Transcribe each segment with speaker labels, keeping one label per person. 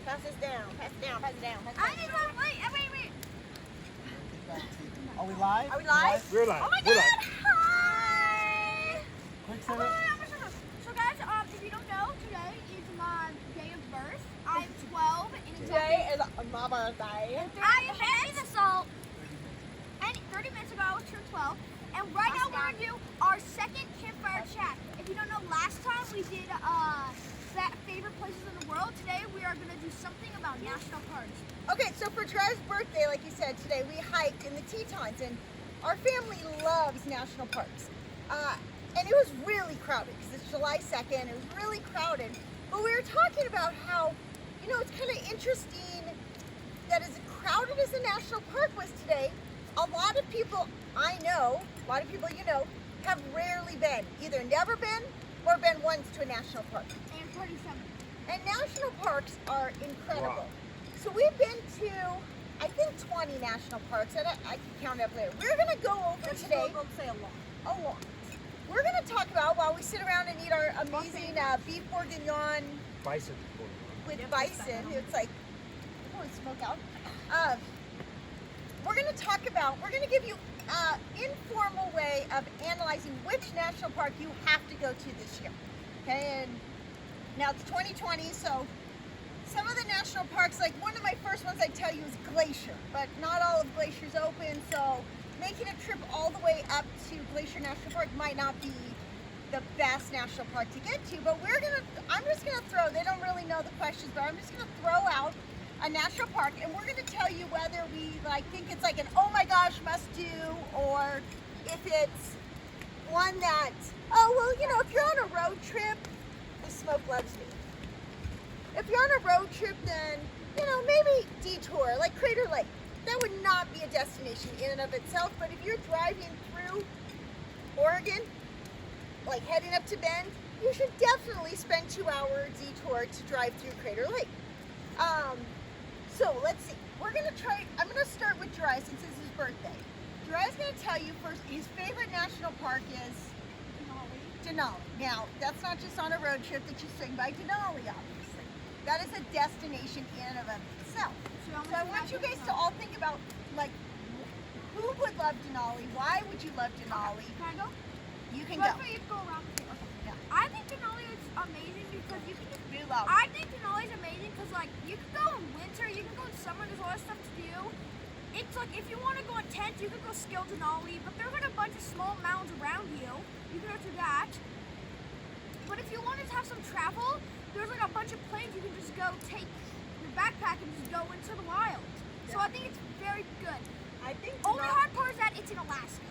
Speaker 1: Pass this down. Pass it down. Pass it down. Pass it down.
Speaker 2: I need one. Wait.
Speaker 3: Are we live?
Speaker 1: Are we live?
Speaker 4: We're live.
Speaker 2: Oh my
Speaker 4: We're
Speaker 2: God!
Speaker 4: live.
Speaker 2: Hi.
Speaker 3: Quick
Speaker 2: So
Speaker 3: second.
Speaker 2: guys, if you don't know, today is my day of birth. I'm 12, and
Speaker 1: Today is my birthday.
Speaker 2: I handed the salt. And 30 minutes ago, I was turned 12. And right now, we're gonna do our second campfire chat. If you don't know, last time we did favorite places in the world. Today, we are gonna do something about national parks.
Speaker 1: Okay, so for Jiraiya's birthday, like you said, today we hiked in the Tetons, and our family loves national parks. And it was really crowded because it's July 2nd. It was really crowded. But we were talking about how, you know, it's kind of interesting that as crowded as the national park was today, a lot of people I know, a lot of people you know, have rarely been, either never been or been once to a national park.
Speaker 2: And 37.
Speaker 1: And national parks are incredible.
Speaker 4: Wow.
Speaker 1: So we've been to, I think, 20 national parks. And I can count it up later. We're going to go over today.
Speaker 2: Say a lot.
Speaker 1: We're going to talk about, while we sit around and eat our amazing beef bourguignon
Speaker 4: Bison.
Speaker 1: with bison. It's like, holy smoke out. We're going to talk about, we're going to give you an informal way of analyzing which national park you have to go to this year. Okay, and now it's 2020, so some of the national parks, like one of my first ones I tell you is Glacier, but not all of Glacier's open, so making a trip all the way up to Glacier National Park might not be the best national park to get to, but I'm just gonna throw, they don't really know the questions, but I'm just gonna throw out a national park, and we're gonna tell you whether we think it's like an oh my gosh must do, or if it's one that, oh well, you know, if you're on a road trip, the smoke loves me. If you're on a road trip, then, you know, maybe detour, like Crater Lake. That would not be a destination in and of itself, but if you're driving through Oregon, like heading up to Bend, you should definitely spend 2-hour detour to drive through Crater Lake. So let's see, I'm gonna start with Jiraiya since it's his birthday. Jiraiya's gonna tell you first, his favorite national park is Denali. Now, that's not just on a road trip that you swing by Denali, obviously. That is a destination in and of itself. So I want you guys to all think about, like, who would love Denali? Why would you love Denali?
Speaker 2: Can I go?
Speaker 1: You can go.
Speaker 2: You go around the table.
Speaker 1: Yeah.
Speaker 2: I think Denali is amazing because you can just
Speaker 1: Be loud.
Speaker 2: I think Denali is amazing because, like, you can go in winter, you can go in summer, there's a lot of stuff to do. It's like, if you want to go in tents, you can go skill Denali, but there's like a bunch of small mountains around you. You can go through that. But if you wanted to have some travel, there's like a bunch of planes you can just go take your backpack and just go into the wild. So I think it's very good.
Speaker 1: I think
Speaker 2: Only hard part is that it's in Alaska.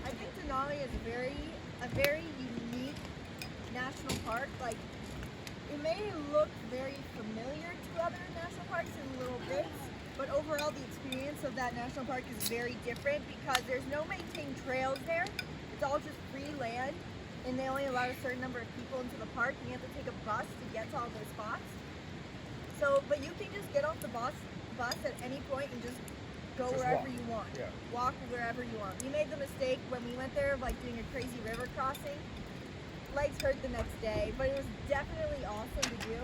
Speaker 1: I think Denali is a very unique national park. Like, it may look very familiar to other national parks in little bits, but overall the experience of that national park is very different because there's no maintained trails there. It's all just free land, and they only allow a certain number of people into the park, and you have to take a bus to get to all those spots. So, but you can just get off the bus at any point and just go
Speaker 4: Just
Speaker 1: wherever
Speaker 4: walk.
Speaker 1: you want.
Speaker 4: Yeah.
Speaker 1: Walk wherever you want. We made the mistake when we went there of like doing a crazy river crossing. Legs hurt the next day, but it was definitely awesome to do.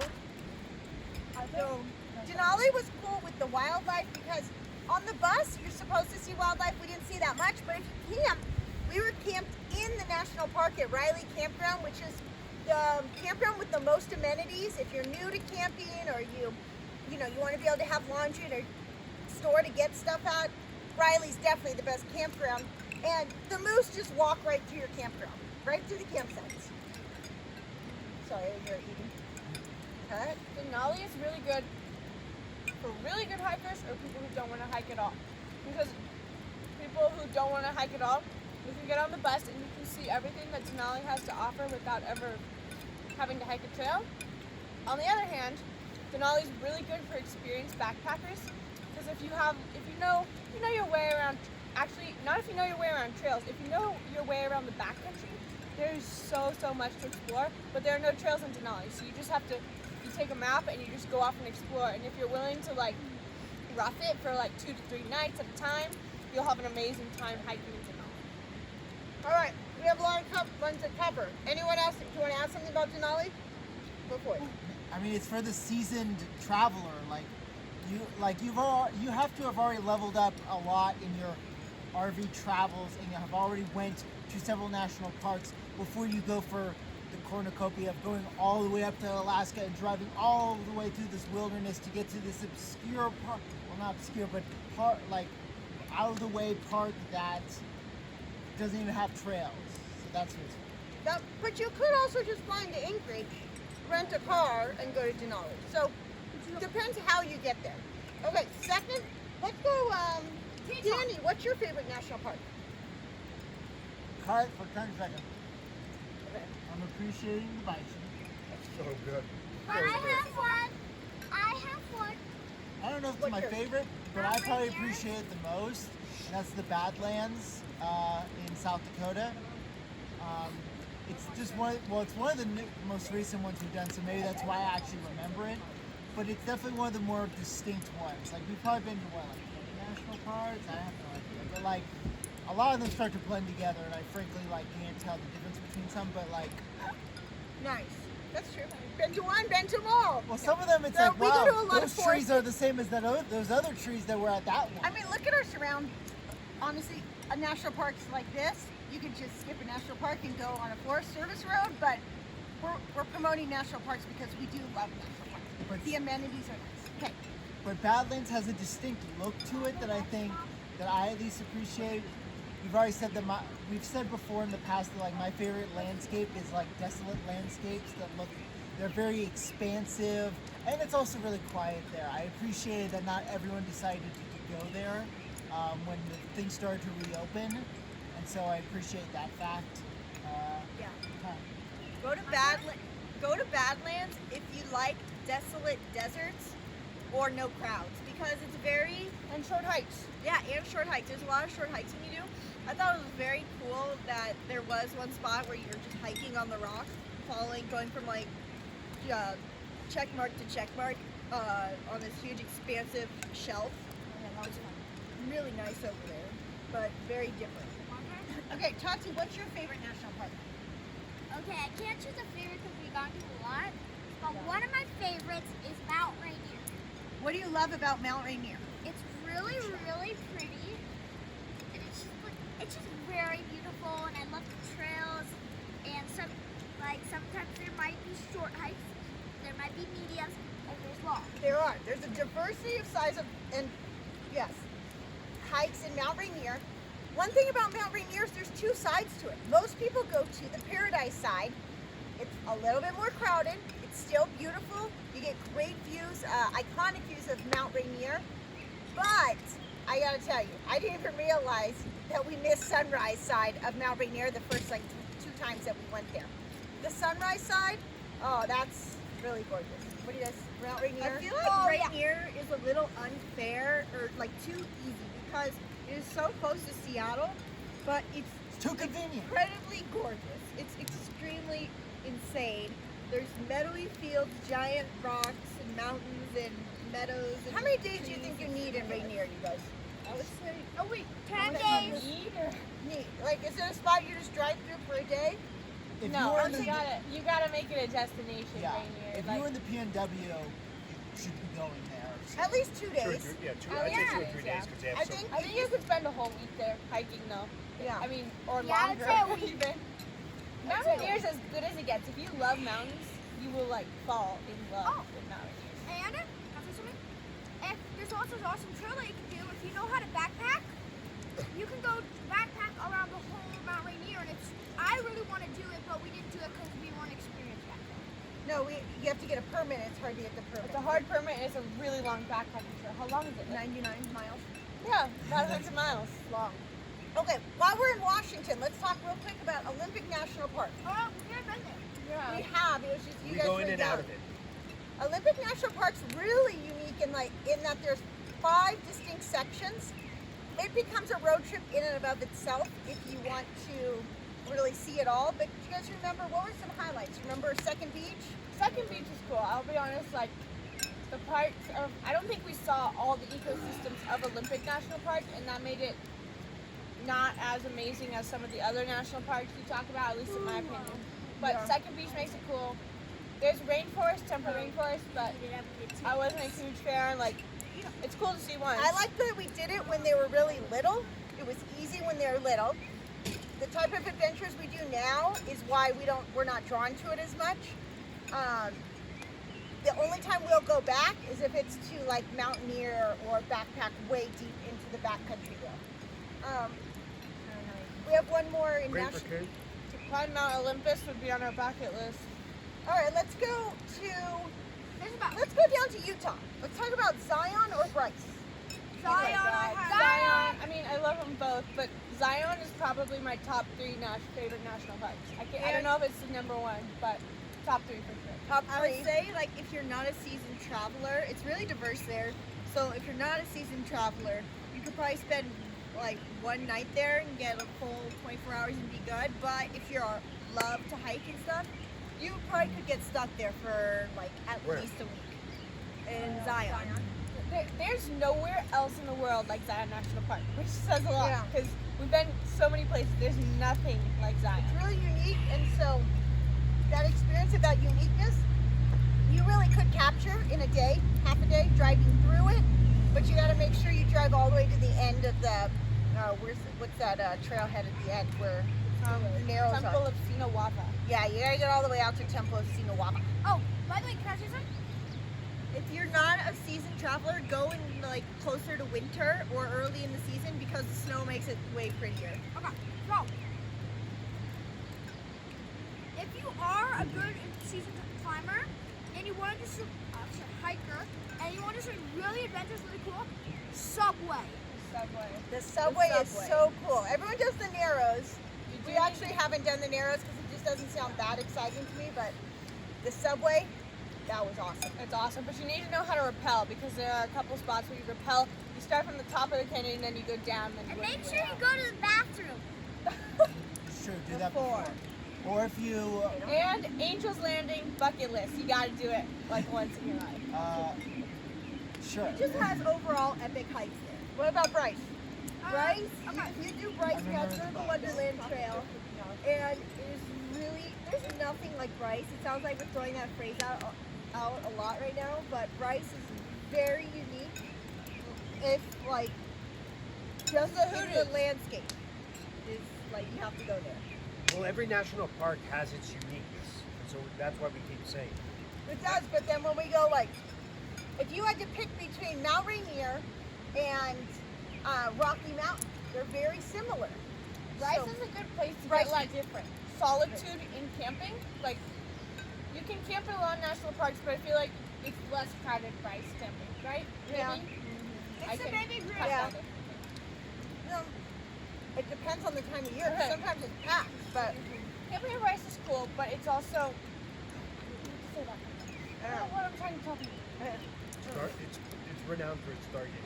Speaker 1: So Denali was cool with the wildlife because on the bus you're supposed to see wildlife. We didn't see that much, but if you camp, we were camped in the national park at Riley Campground, which is the campground with the most amenities. If you're new to camping or you want to be able to have laundry or store to get stuff out, Riley's definitely the best campground. And the moose just walk right through your campground, right through the campsites. Sorry, you're eating. Cut.
Speaker 5: Denali is really good for really good hikers or people who don't want to hike at all. Because people who don't want to hike at all, you can get on the bus and you can see everything that Denali has to offer without ever having to hike a trail. On the other hand, Denali is really good for experienced backpackers because if you know your way around, actually not if you know your way around trails, if you know your way around the backcountry, there's so much to explore, but there are no trails in Denali, so you just have to, you take a map and you just go off and explore, and if you're willing to like rough it for like 2 to 3 nights at a time, you'll have an amazing time hiking in Denali.
Speaker 1: All right, we have a lot of ones to cover. Anyone else? Do you want to ask something about Denali? Go for it.
Speaker 3: I mean, it's for the seasoned traveler. You have to have already leveled up a lot in your RV travels, and you have already went to several national parks before you go for the cornucopia of going all the way up to Alaska and driving all the way through this wilderness to get to this obscure park. Well, not obscure, but part like out of the way park that doesn't even have trails. So that's what's.
Speaker 1: But you could also just fly into Anchorage, rent a car, and go to Denali. So depends how you get there. Okay, second, let's go. Danny, what's your favorite national park?
Speaker 3: Cut for 10 seconds. I'm appreciating the bison.
Speaker 4: That's so good.
Speaker 2: But I have one.
Speaker 3: I don't know if it's
Speaker 1: What's
Speaker 3: my
Speaker 1: yours?
Speaker 3: favorite, but I probably appreciate it the most. And that's the Badlands in South Dakota. It's just it's one of the most recent ones we've done, so maybe that's why I actually remember it. But it's definitely one of the more distinct ones. Like, we've probably been to what, like 20 national parks? I have no idea. But like, a lot of them start to blend together, and I frankly like can't tell the difference between some. But like,
Speaker 1: Nice. That's true. Been to one, been to them all.
Speaker 3: well, some of them it's
Speaker 1: So
Speaker 3: like,
Speaker 1: we go to a
Speaker 3: wow,
Speaker 1: lot of
Speaker 3: those trees are the same as those other trees that were at that one.
Speaker 1: I mean, look at our surround. Honestly, a national park's like this. You could just skip a national park and go on a Forest Service road, but we're promoting national parks because we do love national parks.
Speaker 3: But-
Speaker 1: The amenities are nice. Okay.
Speaker 3: But Badlands has a distinct look to it that I think that I at least appreciate. We've already said that we've said before in the past that like my favorite landscape is like desolate landscapes that they're very expansive, and it's also really quiet there. I appreciated that not everyone decided to go there when things started to reopen, and so I appreciate that fact.
Speaker 1: Yeah.
Speaker 3: Huh.
Speaker 1: Go to Badlands if you like desolate deserts or no crowds, because it's very
Speaker 5: And short hikes.
Speaker 1: and short hikes. There's a lot of short hikes you can do. I thought it was very cool that there was one spot where you're just hiking on the rock, going from like check mark to check mark on this huge expansive shelf. And that was fun. Really nice over there, but very different. Okay, Tati, what's your favorite national park?
Speaker 2: Okay, I can't choose a favorite because we got to a lot. But one of my favorites is Mount Rainier.
Speaker 1: What do you love about Mount Rainier?
Speaker 2: It's really, really pretty. And it's just very beautiful, and I love the trails. And sometimes there might be short hikes, there might be mediums, and there's long.
Speaker 1: There are. There's a diversity of size and yes, hikes in Mount Rainier. One thing about Mount Rainier is there's two sides to it. Most people go to the Paradise side. It's a little bit more crowded. It's still beautiful. You get great views, iconic views of Mount Rainier. But I gotta tell you, I didn't even realize that we missed Sunrise side of Mount Rainier the first two times that we went there. The Sunrise side, oh, that's really gorgeous. What do you guys, Mount Rainier?
Speaker 5: I feel like
Speaker 1: Rainier is a little unfair or like too easy because it is so close to Seattle, but it's
Speaker 3: Too convenient.
Speaker 1: incredibly gorgeous. It's extremely insane. There's meadowy fields, giant rocks, and mountains, and meadows. And how many days do you think you need in Rainier, you guys? I would say
Speaker 2: 10 days.
Speaker 1: neat. Like, is there a spot you just drive through for a day?
Speaker 3: If
Speaker 5: No,
Speaker 3: you were in the,
Speaker 5: you gotta make it a destination,
Speaker 3: yeah,
Speaker 5: Rainier.
Speaker 3: if you were in the PNW, you should be going there.
Speaker 1: At least 2 days.
Speaker 4: I'd say 2 or 3
Speaker 5: Yeah.
Speaker 4: days because they have
Speaker 1: I
Speaker 4: so
Speaker 1: think
Speaker 5: I think you could spend a whole week there hiking though.
Speaker 1: Yeah.
Speaker 5: I mean, or
Speaker 2: Yeah, I'd
Speaker 5: longer
Speaker 2: say a week.
Speaker 5: even. Mount Rainier is as good as it gets. If you love mountains, you will like fall in love with Mount Rainier.
Speaker 2: And, can I say something? If there's also an awesome trail that you can do. If you know how to backpack, you can go backpack around the whole Mount Rainier. And I really want to do it, but we didn't do it because we weren't experienced back then.
Speaker 1: No, you have to get a permit. It's hard to get the permit.
Speaker 5: It's a hard permit. And it's a really long backpacking trail. How long is it?
Speaker 1: 99 miles
Speaker 5: Yeah, about 100 miles.
Speaker 1: long. Okay, while we're in Washington, let's talk real quick about Olympic National Park.
Speaker 2: Oh, we haven't been there.
Speaker 5: Yeah.
Speaker 1: We have. It was just you
Speaker 4: we
Speaker 1: guys
Speaker 4: go
Speaker 1: were
Speaker 4: in and
Speaker 1: young.
Speaker 4: out of it.
Speaker 1: Olympic National Park's really unique in that there's 5 distinct sections. It becomes a road trip in and of itself if you want to really see it all. But do you guys remember, what were some highlights? Remember Second Beach?
Speaker 5: Second Beach is cool. I'll be honest, like the parts of, I don't think we saw all the ecosystems of Olympic National Park, and that made it not as amazing as some of the other national parks you talk about, at least in my opinion. But
Speaker 1: Yeah.
Speaker 5: Second Beach makes it cool. There's rainforest, temperate rainforest, but I wasn't a huge fan. Like, it's cool to see one.
Speaker 1: I like that we did it when they were really little. It was easy when they were little. The type of adventures we do now is why we're not drawn to it as much. The only time we'll go back is if it's to like mountaineer or backpack way deep into the backcountry though. We have one more in
Speaker 4: Great for
Speaker 1: national.
Speaker 4: kids.
Speaker 5: To climb Mount Olympus would be on our bucket list.
Speaker 1: All right, let's go down to Utah. Let's talk about Zion or Bryce.
Speaker 2: Zion,
Speaker 5: Zion. I mean, I love them both, but Zion is probably my top 3 favorite national parks. I don't know if it's the number 1, but top 3 for sure.
Speaker 1: Top
Speaker 6: I
Speaker 1: 3.
Speaker 6: would say, like, if you're not a seasoned traveler, it's really diverse there. So if you're not a seasoned traveler, you could probably spend like one night there and get a full 24 hours and be good. But if you love to hike and stuff, you probably could get stuck there for like at
Speaker 4: Where?
Speaker 6: least a week in Zion.
Speaker 5: There's nowhere else in the world like Zion National Park, which says a lot
Speaker 1: Yeah.
Speaker 5: because we've been so many places. There's nothing like Zion.
Speaker 1: It's really unique, and so that experience of that uniqueness, you really could capture in a day, half a day, driving through it. But you got to make sure you drive all the way to the end of the. What's that trailhead at the end where the narrows
Speaker 5: Temple
Speaker 1: are?
Speaker 5: of Sinawava.
Speaker 1: Yeah, you gotta get all the way out to Temple of Sinawava.
Speaker 2: Oh, by the way, can I say something?
Speaker 6: If you're not a seasoned traveler, go in like closer to winter or early in the season because the snow makes it way prettier.
Speaker 2: Okay, so if you are a good seasoned climber and you want to do some hiker and you want to do something really adventurous, really cool, Subway.
Speaker 5: Subway.
Speaker 1: The subway is
Speaker 6: subway.
Speaker 1: so cool. Everyone does the Narrows.
Speaker 5: You
Speaker 1: We
Speaker 5: do
Speaker 1: actually haven't done the Narrows because it just doesn't sound that exciting to me, but the subway, that was awesome.
Speaker 5: It's awesome, but you need to know how to rappel because there are a couple spots where you rappel. You start from the top of the canyon, then you go down, then
Speaker 2: And
Speaker 5: you work
Speaker 2: make
Speaker 5: your
Speaker 2: sure
Speaker 5: way
Speaker 2: you
Speaker 5: out.
Speaker 2: go to the bathroom.
Speaker 3: Sure, do that before. Or if you,
Speaker 5: And Angel's Landing bucket list. You got to do it like once in your life.
Speaker 3: sure.
Speaker 6: It just has overall epic hikes there.
Speaker 1: What about Bryce?
Speaker 6: Bryce,
Speaker 2: okay.
Speaker 6: you do Bryce, you have sort of a Wonderland Trail, and it is really, there's nothing like Bryce. It sounds like we're throwing that phrase out a lot right now, but Bryce is very unique. If like just
Speaker 5: The
Speaker 6: in
Speaker 5: Hoodoos.
Speaker 6: the landscape is like you have to go there.
Speaker 4: Well, every national park has its uniqueness, and so that's why we keep saying.
Speaker 1: It does, but then when we go like, if you had to pick between Mount Rainier and Rocky Mountain, they're very similar.
Speaker 5: Bryce
Speaker 1: So-
Speaker 5: is a good place to
Speaker 1: Bryce
Speaker 5: get like
Speaker 1: is different.
Speaker 5: solitude in camping. Like you can camp in a lot of national parks, but I feel like it's less crowded Bryce camping, right?
Speaker 1: Yeah.
Speaker 5: Maybe?
Speaker 2: It's
Speaker 5: I
Speaker 2: a
Speaker 5: can
Speaker 2: baby group.
Speaker 5: cut
Speaker 1: Yeah.
Speaker 5: that.
Speaker 1: No, it depends on the time of year.
Speaker 5: Okay.
Speaker 1: Sometimes it's packed, but
Speaker 5: Camping in Bryce is cool, but it's also. I don't know what I'm trying to tell you.
Speaker 4: It's renowned for its stargazing.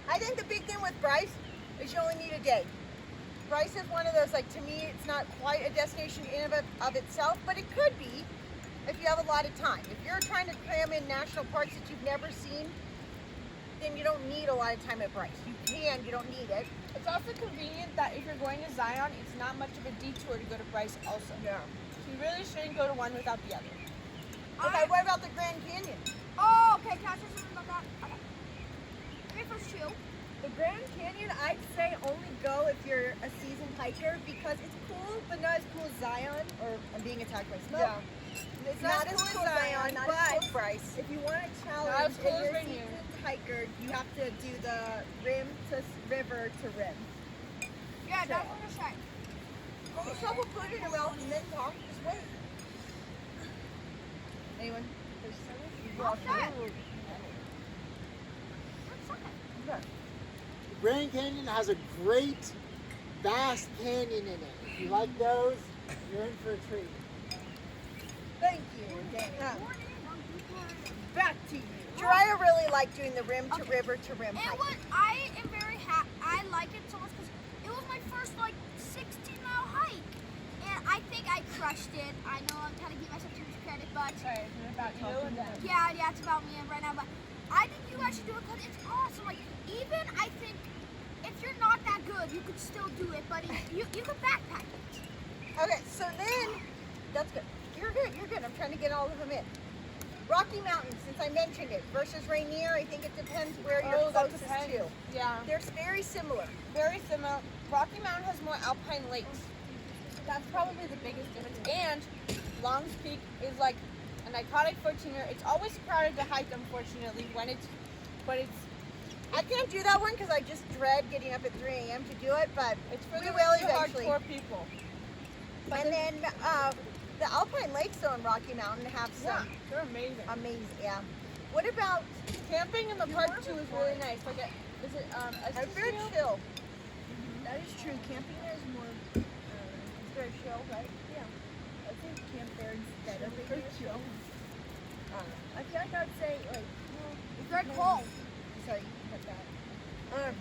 Speaker 1: I think the big thing with Bryce is you only need a day. Bryce is one of those, like, to me, it's not quite a destination in of itself, but it could be if you have a lot of time. If you're trying to cram in national parks that you've never seen, then you don't need a lot of time at Bryce. You can, you don't need it.
Speaker 5: It's also convenient that if you're going to Zion, it's not much of a detour to go to Bryce also.
Speaker 1: Yeah.
Speaker 5: So you really shouldn't go to one without the other.
Speaker 1: Okay, what about the Grand Canyon?
Speaker 2: Oh, okay. Can I say something about that? Okay. Okay, first two.
Speaker 6: The Grand Canyon, I'd say only go if you're a seasoned hiker because it's cool, but not as cool as Zion. Or I'm being attacked by smoke.
Speaker 1: Yeah.
Speaker 6: It's not as cool as Zion,
Speaker 1: not as cool as
Speaker 6: but
Speaker 1: Bryce.
Speaker 6: if you want a
Speaker 5: Not
Speaker 6: challenge
Speaker 5: as cool
Speaker 6: and
Speaker 5: as
Speaker 6: you're a
Speaker 5: Rainier.
Speaker 6: seasoned hiker, you have to do the rim to river to rim.
Speaker 2: Yeah, that's what I'm saying.
Speaker 1: Put shovel foot in your mouth and then talk. Just wait. Anyone?
Speaker 2: I'll say it.
Speaker 3: The Grand Canyon has a great, vast canyon in it. If you like those, you're in for a treat.
Speaker 1: Thank you, Danny.
Speaker 6: Back to you.
Speaker 1: Jiraiya really liked doing the rim to river to rim
Speaker 2: It
Speaker 1: hike.
Speaker 2: was. I am very happy. I like it so much because it was my first like 16-mile hike, and I think I crushed it. I know I'm kind of giving myself too much credit, but
Speaker 5: Sorry, is it about you and then?
Speaker 2: yeah, it's about me right now. But I think you guys should do it because it's awesome. Like even I think if you're not that good, you could still do it, but you could backpack it.
Speaker 1: Okay, so then, that's good. you're good. You're good. I'm trying to get all of them in. Rocky Mountain, since I mentioned it, versus Rainier. I think it depends where you're
Speaker 5: that
Speaker 1: closest
Speaker 5: depends.
Speaker 1: to.
Speaker 5: Yeah.
Speaker 1: They're very similar.
Speaker 5: Very similar. Rocky Mountain has more alpine lakes. That's probably the biggest difference. And Long's Peak is like an iconic 14er. It's always crowded to hike, unfortunately, but
Speaker 1: I can't do that one because I just dread getting up at 3 a.m. to do it, but
Speaker 5: it's for
Speaker 1: we
Speaker 5: the
Speaker 1: will
Speaker 5: really
Speaker 1: eventually.
Speaker 5: hardcore people.
Speaker 1: And then the Alpine Lakes though in Rocky Mountain have
Speaker 5: Yeah,
Speaker 1: some
Speaker 5: they're amazing.
Speaker 1: amazing. Yeah. What about?
Speaker 5: Camping in the park too is really nice. Like, is it
Speaker 1: It's very chill.
Speaker 6: That is true. Camping there is more. It's very chill, right? Yeah. I think camp there instead of very chill. I feel like I would say like. Well,
Speaker 2: It's very cold.
Speaker 6: sorry, cut that.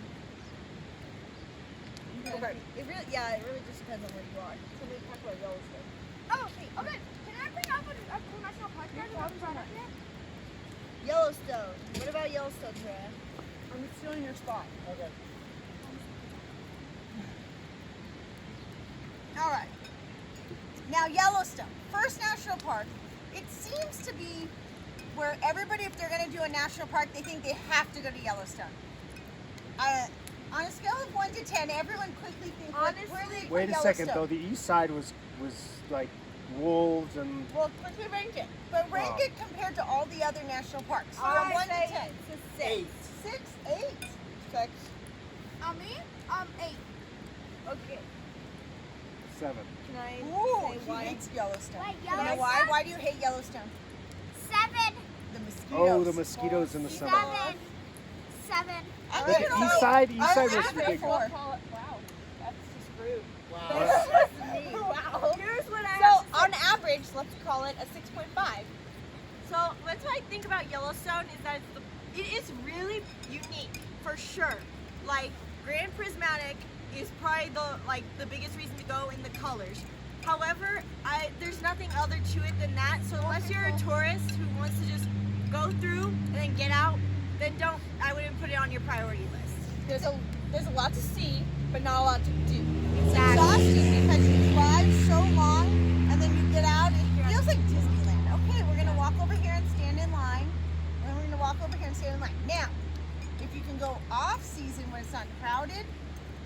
Speaker 1: Okay.
Speaker 6: It really just depends on where you are. So we talk about Yellowstone.
Speaker 2: Oh, okay. Can I bring up a cool national park there that I haven't brought up yet?
Speaker 6: Yellowstone. What about Yellowstone, Trey?
Speaker 5: I'm stealing your spot.
Speaker 3: Okay.
Speaker 1: All right. Now Yellowstone, first national park. It seems to be where everybody, if they're going to do a national park, they think they have to go to Yellowstone. On a scale of 1 to 10, everyone quickly thinks where they put
Speaker 4: Wait a second
Speaker 1: Yellowstone.
Speaker 4: though. The east side was like wolves and
Speaker 1: Well, quickly rank it. But rank it compared to all the other national parks. From
Speaker 6: I
Speaker 1: 1 to
Speaker 6: say
Speaker 1: 10.
Speaker 6: it's a 6.
Speaker 1: 6, 8.
Speaker 5: 6.
Speaker 2: Me? 8.
Speaker 6: Okay.
Speaker 4: 7.
Speaker 6: Can I
Speaker 1: Ooh,
Speaker 6: say
Speaker 1: he
Speaker 6: why?
Speaker 1: hates Yellowstone.
Speaker 2: Wait,
Speaker 1: You know
Speaker 2: Yellowstone?
Speaker 1: why? Why do you hate Yellowstone?
Speaker 2: 7.
Speaker 1: The mosquitoes.
Speaker 4: Oh, the mosquitoes in the summer.
Speaker 2: 7.
Speaker 1: I'm
Speaker 4: But
Speaker 1: gonna
Speaker 4: the
Speaker 1: go-
Speaker 4: east side was
Speaker 1: I'm
Speaker 4: ridiculous.
Speaker 1: average four.
Speaker 5: Wow, that's just rude.
Speaker 3: Wow.
Speaker 5: Wow.
Speaker 6: Here's what I
Speaker 5: So
Speaker 6: have to say.
Speaker 5: on average, let's call it a 6.5.
Speaker 6: So that's what I think about Yellowstone is that it is really unique for sure. Like Grand Prismatic is probably the biggest reason to go in the colors. However, there's nothing other to it than that. So unless you're a tourist who wants to just go through and then get out, then I wouldn't put it on your priority list.
Speaker 5: There's a lot to see, but not a lot to do.
Speaker 1: Exhausting because you drive so long and then you get out. It feels like Disneyland. Okay, we're gonna walk over here and stand in line. And we're gonna walk over here and stand in line. Now, if you can go off season when it's not crowded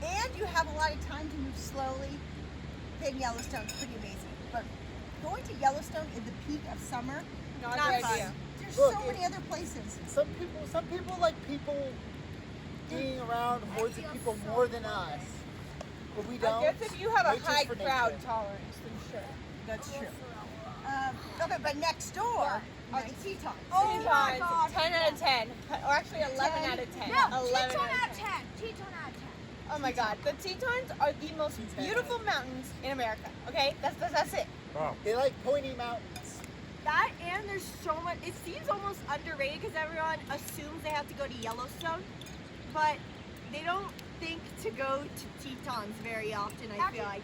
Speaker 1: and you have a lot of time to move slowly, then Yellowstone's pretty amazing. But going to Yellowstone in the peak of summer,
Speaker 5: Not a
Speaker 1: not
Speaker 5: good
Speaker 1: fun.
Speaker 5: idea.
Speaker 1: There's
Speaker 3: Look,
Speaker 1: so many other places.
Speaker 3: Some people like people being around hordes of people more than us. But we don't.
Speaker 5: I guess if you have a
Speaker 3: Nature's
Speaker 5: high
Speaker 3: for
Speaker 5: crowd
Speaker 3: nature.
Speaker 5: tolerance, then sure.
Speaker 1: That's true. Okay, but next door are the Tetons.
Speaker 2: Oh my
Speaker 5: Tetons,
Speaker 2: God.
Speaker 5: 10 out of 10. Or actually 11 out of 10.
Speaker 2: No,
Speaker 5: 11
Speaker 2: Teton
Speaker 5: out
Speaker 2: out
Speaker 5: of
Speaker 2: of
Speaker 5: 10.
Speaker 2: 10. Teton out of 10.
Speaker 5: Oh my god. The Tetons are the most beautiful mountains in America. Okay? That's it.
Speaker 4: Wow.
Speaker 3: They like pointy mountains.
Speaker 6: That and there's so much. It seems almost underrated because everyone assumes they have to go to Yellowstone, but they don't think to go to Tetons very often. I feel like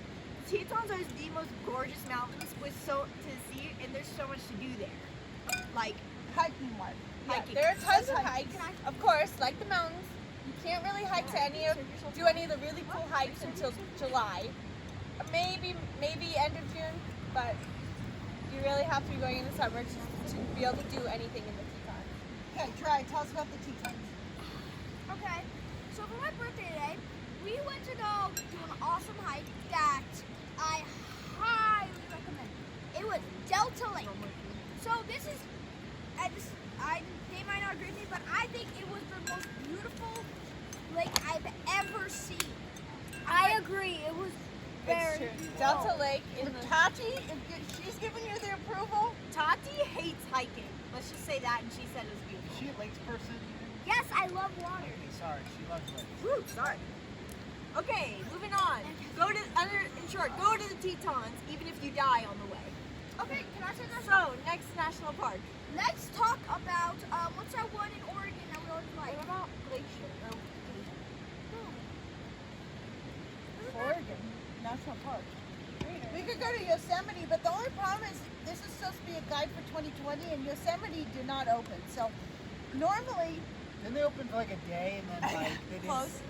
Speaker 6: Tetons are the most gorgeous mountains with to see, and there's so much to do there. Like
Speaker 1: Hiking mark.
Speaker 5: Yeah,
Speaker 6: hiking.
Speaker 5: there are tons of
Speaker 1: Let's
Speaker 5: hikes. Of course, like the mountains, you can't really hike to do any of the really cool hikes until July. Or maybe end of June, but you really have to be going in the summer to be able to do anything in the Tetons.
Speaker 1: Okay, try. Tell us about the Tetons.
Speaker 2: Okay, so for my birthday today, we went to go do an awesome hike that I highly recommend. It was Delta Lake. So this is, they might not agree with me, but I think it was the most beautiful lake I've ever seen. I agree. It was
Speaker 5: It's true. Delta Lake in the
Speaker 1: Tati, if she's giving you the approval.
Speaker 6: Tati hates hiking. Let's just say that, and she said it was beautiful.
Speaker 3: Is she a lakes person?
Speaker 2: Yes, I love water.
Speaker 3: Okay, sorry, she loves lakes.
Speaker 6: Woo, sorry. Okay, moving on. Go to the Tetons, even if you die on the way.
Speaker 2: Okay, can I say that?
Speaker 6: So, next national park.
Speaker 2: Let's talk about what's that one in Oregon that we always like?
Speaker 6: What about Glacier?
Speaker 1: Oregon National Park. We could go to Yosemite, but the only problem is this is supposed to be a guide for 2020, and Yosemite did not open. So normally,
Speaker 3: Then they open for like a day and then like they didn't.
Speaker 1: Close.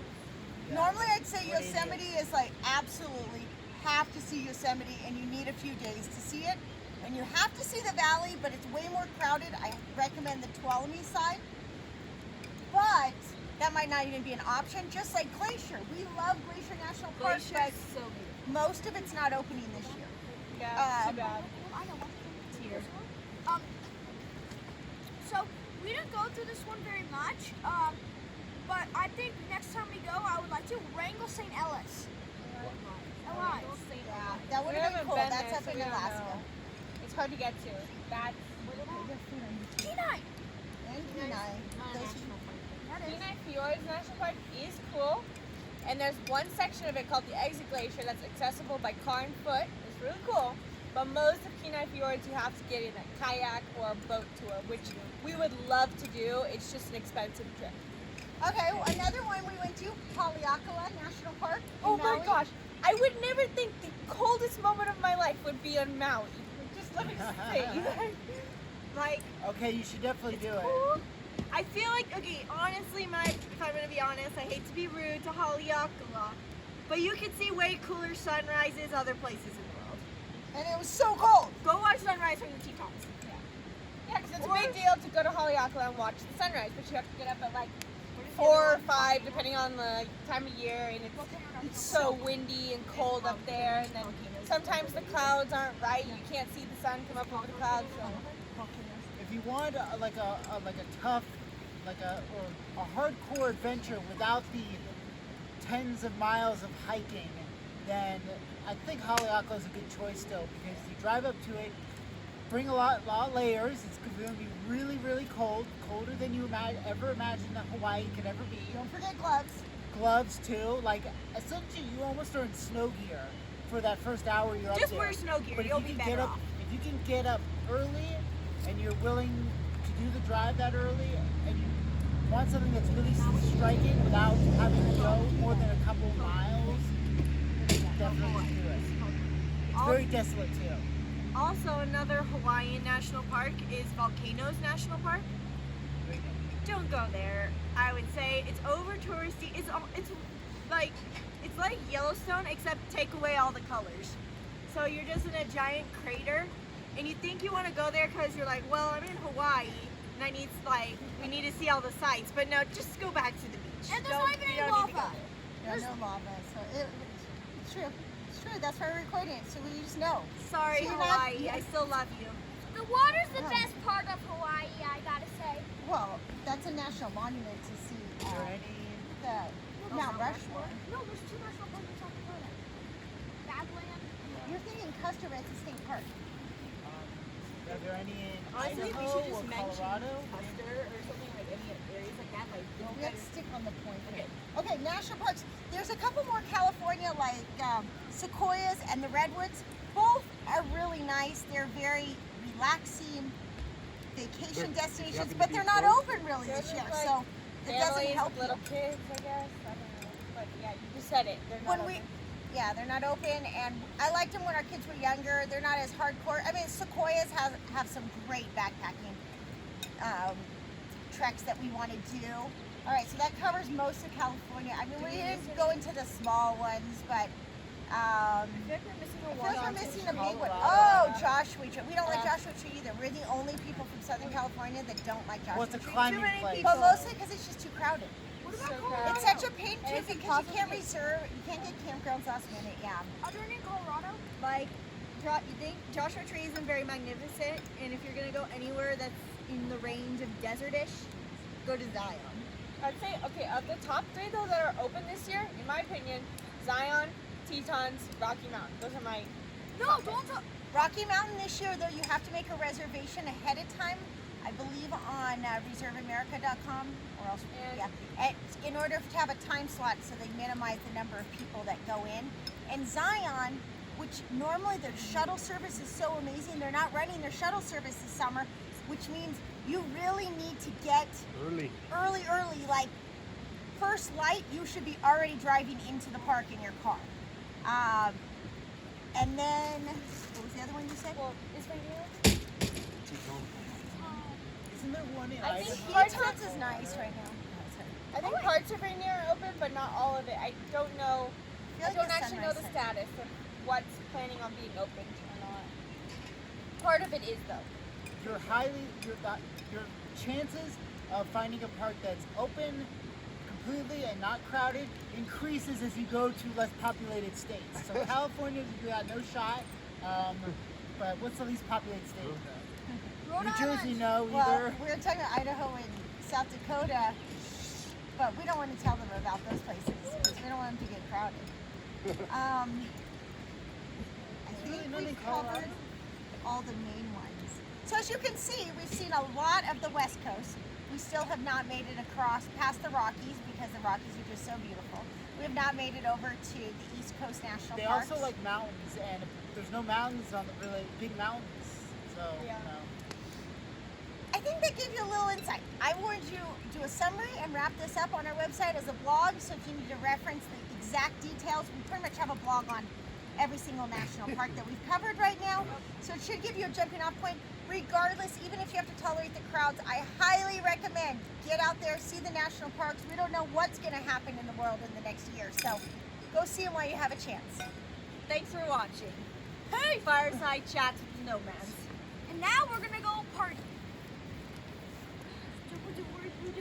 Speaker 3: Yeah.
Speaker 1: normally I'd say
Speaker 3: What
Speaker 1: Yosemite is like absolutely have to see Yosemite, and you need a few days to see it. And you have to see the valley, but it's way more crowded. I recommend the Tuolumne side. But that might not even be an option, just like Glacier. We love Glacier National Park, but
Speaker 5: so beautiful.
Speaker 1: most of it's not opening this year.
Speaker 5: Yeah, too bad.
Speaker 2: Here. So we didn't go through this one very much, but I think next time we go, I would like to Wrangell St. Ellis. Alive.
Speaker 1: Yeah, that would
Speaker 5: We
Speaker 1: have been
Speaker 5: haven't
Speaker 1: cool.
Speaker 5: been
Speaker 1: That's
Speaker 5: there,
Speaker 1: up
Speaker 5: so
Speaker 1: in
Speaker 5: we don't
Speaker 1: Alaska.
Speaker 5: know. It's hard to get to. That's
Speaker 2: Kenai.
Speaker 1: And Kenai. Those
Speaker 5: Kenai Fjords National Park is cool, and there's one section of it called the Exit Glacier that's accessible by car and foot. It's really cool, but most of Kenai Fjords you have to get in a kayak or a boat tour, which we would love to do. It's just an expensive trip.
Speaker 1: Okay, well, another one we went to, Kaliakola National Park. in
Speaker 5: Oh my
Speaker 1: Maui.
Speaker 5: gosh, I would never think the coldest moment of my life would be on Maui. Just let me say.
Speaker 6: Like,
Speaker 3: Okay, you should definitely do it.
Speaker 6: I feel like, okay, honestly, Mike, if I'm gonna be honest, I hate to be rude to Haleakala, but you can see way cooler sunrises other places in the world.
Speaker 1: And it was so cold.
Speaker 6: Go watch sunrise from the Tetons.
Speaker 5: Yeah, because it's a big deal to go to Haleakala and watch the sunrise, but you have to get up at like 4 or 5, depending on the time of year, and it's so windy and cold up there, and then sometimes the clouds aren't right. You can't see the sun come up over the clouds. So.
Speaker 3: If you want like a tough, or a hardcore adventure without the tens of miles of hiking, then I think Haleakala is a good choice still, because you drive up to it, bring a lot of layers. It's going to be really, really cold, colder than you ever imagined that Hawaii could ever be.
Speaker 1: Don't forget gloves.
Speaker 3: Gloves too. Like essentially, you almost are in snow gear for that first hour you're up
Speaker 6: Just
Speaker 3: there.
Speaker 6: wear snow gear,
Speaker 3: But if
Speaker 6: you'll
Speaker 3: you
Speaker 6: be
Speaker 3: can
Speaker 6: better
Speaker 3: get up,
Speaker 6: off.
Speaker 3: if you can get up early, and you're willing to do the drive that early, and you want something that's really striking without having to go more than a couple miles, definitely do it. It's very desolate too.
Speaker 6: Also, another Hawaiian national park is Volcanoes National Park. Don't go there. I would say it's over touristy. It's like Yellowstone, except take away all the colors. So you're just in a giant crater, and you think you want to go there because you're like, well, I'm in Hawaii, and we need to see all the sights. But no, just go back to the beach.
Speaker 2: And there's not even
Speaker 6: you
Speaker 2: any
Speaker 6: don't need to go
Speaker 2: lava.
Speaker 6: there.
Speaker 1: Yeah, no lava. So it's true. It's true. That's why we're recording it. So we just know.
Speaker 6: Sorry,
Speaker 1: So you're not-
Speaker 6: Hawaii. I still love you.
Speaker 2: The water's the
Speaker 1: Oh.
Speaker 2: best part of Hawaii, I gotta say.
Speaker 1: Well, that's a national monument to see
Speaker 3: Is there any?
Speaker 1: the Mount Rushmore.
Speaker 2: No, there's 2 national parks in South Dakota. Badlands.
Speaker 1: You're thinking Custer Ranch State Park.
Speaker 3: Are there any in
Speaker 6: Honestly, we
Speaker 3: Idaho
Speaker 6: should just
Speaker 3: or
Speaker 6: mention
Speaker 3: Colorado?
Speaker 6: Custer or something like any areas like that. Like,
Speaker 1: We have to stick on the point. Okay, national parks. There's a couple more California, like sequoias and the redwoods. Both are really nice. They're very relaxing vacation destinations, but they're not open really this year, so it doesn't
Speaker 5: Families
Speaker 1: help
Speaker 5: with
Speaker 1: you.
Speaker 5: little kids, I guess. I don't know. But yeah, you just said it. They're not
Speaker 1: When we,
Speaker 5: open.
Speaker 1: yeah, they're not open, and I liked them when our kids were younger. They're not as hardcore. I mean, sequoias have some great backpacking treks that we want to do. All right, so that covers most of California. I mean, we didn't go into the small ones, but
Speaker 5: I feel like we're missing a
Speaker 1: I feel like
Speaker 5: one.
Speaker 1: we're missing a big one.
Speaker 3: Colorado.
Speaker 1: Oh, Joshua Tree. We don't like Joshua Tree either. We're the only people from Southern California that don't like Joshua
Speaker 3: Well, it's a
Speaker 1: Tree.
Speaker 3: climbing
Speaker 6: many
Speaker 3: place.
Speaker 1: But mostly because it's just too crowded.
Speaker 2: What
Speaker 5: So
Speaker 2: about
Speaker 5: crowded.
Speaker 1: It's
Speaker 2: Colorado?
Speaker 1: such a pain
Speaker 5: And
Speaker 1: too
Speaker 5: it's
Speaker 1: because you
Speaker 5: impossible
Speaker 1: can't
Speaker 5: to-
Speaker 1: reserve, you can't get campgrounds last minute. Yeah.
Speaker 2: Are there any in Colorado?
Speaker 6: Like, you think Joshua Tree isn't very magnificent, and if you're gonna go anywhere that's in the range of desertish, go to Zion.
Speaker 5: I'd say, okay, of the top 3 though that are open this year, in my opinion, Zion, Tetons, Rocky Mountain. Those are my.
Speaker 2: No, don't talk.
Speaker 1: Rocky Mountain this year, though, you have to make a reservation ahead of time. I believe on reserveamerica.com or else,
Speaker 5: And-
Speaker 1: yeah. In order to have a time slot, so they minimize the number of people that go in. And Zion, which normally their shuttle service is so amazing, they're not running their shuttle service this summer, which means you really need to get
Speaker 4: Early.
Speaker 1: early, like first light, you should be already driving into the park in your car. And then, what was the other one you said?
Speaker 5: Well, is Rainier?
Speaker 3: Isn't there one in
Speaker 5: I think
Speaker 3: Idaho?
Speaker 5: parts
Speaker 1: Tetons
Speaker 5: of-
Speaker 1: is nice right now.
Speaker 5: I think parts of Rainier are open, but not all of it. I don't know.
Speaker 1: feel
Speaker 5: I
Speaker 1: like
Speaker 5: don't
Speaker 1: the
Speaker 5: actually know the
Speaker 1: Sunrise
Speaker 5: status of what's planning on being opened or not.
Speaker 1: part of it is though.
Speaker 3: Your chances of finding a park that's open completely and not crowded increases as you go to less populated states. So California, you got no shot. But what's the least populated state?
Speaker 2: Rhode
Speaker 3: New
Speaker 2: Island.
Speaker 3: Jersey, no
Speaker 1: Well,
Speaker 3: either.
Speaker 1: we were talking about Idaho and South Dakota, but we don't want to tell them about those places because we don't want them to get crowded. I think
Speaker 3: Really none in
Speaker 1: we've
Speaker 3: Colorado?
Speaker 1: covered all the main ones. So as you can see, we've seen a lot of the West Coast. We still have not made it across past the Rockies because the Rockies are just so beautiful. We have not made it over to the East Coast National
Speaker 3: They
Speaker 1: Parks.
Speaker 3: also like mountains, and there's no mountains on the really big mountains. So,
Speaker 5: Yeah.
Speaker 3: you know.
Speaker 1: I think that gave you a little insight. I wanted to do a summary and wrap this up on our website as a blog, so if you need to reference the exact details, we pretty much have a blog on every single national park that we've covered right now. So it should give you a jumping off point. Regardless, even if you have to tolerate the crowds, I highly recommend get out there, see the national parks. We don't know what's going to happen in the world in the next year, so go see them while you have a chance.
Speaker 6: Thanks for watching. Hey! Fireside Chats with the Nomads.